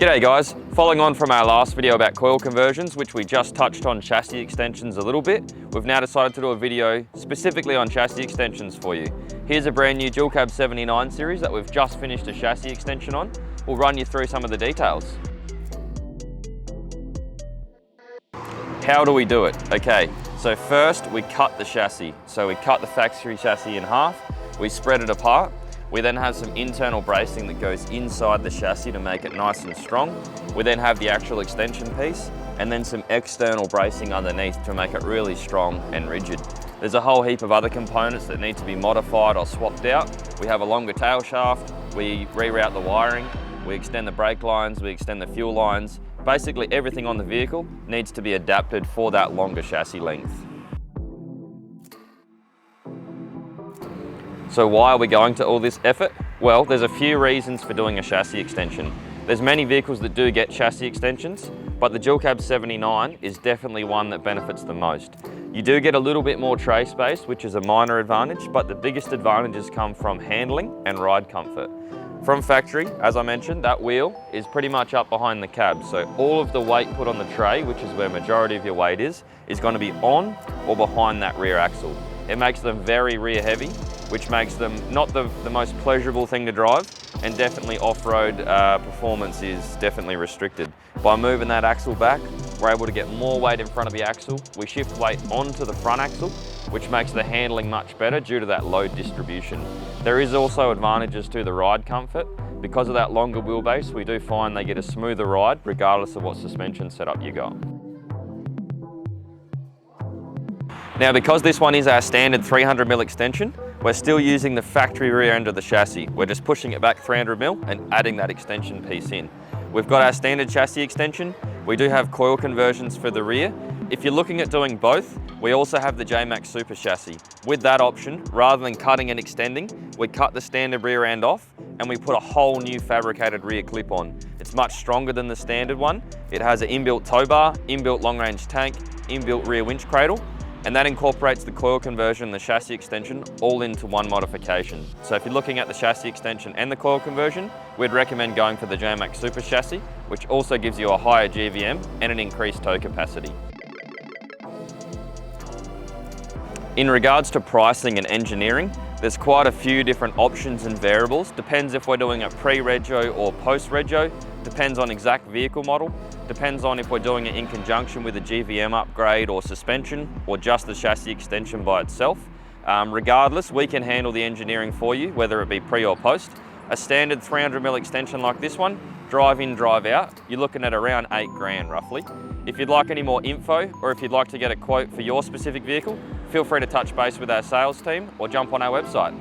G'day guys, following on from our last video about coil conversions, which we just touched on chassis extensions a little bit, we've now decided to do a video specifically on chassis extensions for you. Here's a brand new Jmacx 79 series that we've just finished a chassis extension on. We'll run you through some of the details. How do we do it? Okay, so first we cut the chassis. So we cut the factory chassis in half, we spread it apart. We then have some internal bracing that goes inside the chassis to make it nice and strong. We then have the actual extension piece and then some external bracing underneath to make it really strong and rigid. There's a whole heap of other components that need to be modified or swapped out. We have a longer tail shaft, we reroute the wiring, we extend the brake lines, we extend the fuel lines. Basically everything on the vehicle needs to be adapted for that longer chassis length. So why are we going to all this effort? Well, there's a few reasons for doing a chassis extension. There's many vehicles that do get chassis extensions, but the Jmacx 79 is definitely one that benefits the most. You do get a little bit more tray space, which is a minor advantage, but the biggest advantages come from handling and ride comfort. From factory, as I mentioned, that wheel is pretty much up behind the cab. So all of the weight put on the tray, which is where majority of your weight is going to be on or behind that rear axle. It makes them very rear heavy, which makes them not the most pleasurable thing to drive, and definitely off-road performance is definitely restricted. By moving that axle back, we're able to get more weight in front of the axle. We shift weight onto the front axle, which makes the handling much better due to that load distribution. There is also advantages to the ride comfort. Because of that longer wheelbase, we do find they get a smoother ride regardless of what suspension setup you got. Now, because this one is our standard 300mm extension, we're still using the factory rear end of the chassis. We're just pushing it back 300mm and adding that extension piece in. We've got our standard chassis extension. We do have coil conversions for the rear. If you're looking at doing both, we also have the Jmacx Super chassis. With that option, rather than cutting and extending, we cut the standard rear end off and we put a whole new fabricated rear clip on. It's much stronger than the standard one. It has an inbuilt tow bar, inbuilt long range tank, inbuilt rear winch cradle, and that incorporates the coil conversion and the chassis extension all into one modification. So if you're looking at the chassis extension and the coil conversion, we'd recommend going for the Jmacx Super chassis, which also gives you a higher GVM and an increased tow capacity. In regards to pricing and engineering, there's quite a few different options and variables. Depends if we're doing it pre-rego or post-rego, depends on exact vehicle model, depends on if we're doing it in conjunction with a GVM upgrade or suspension or just the chassis extension by itself. Regardless, we can handle the engineering for you, whether it be pre or post. A standard 300mm extension like this one, drive in, drive out, you're looking at around 8 grand roughly. If you'd like any more info or if you'd like to get a quote for your specific vehicle, feel free to touch base with our sales team or jump on our website.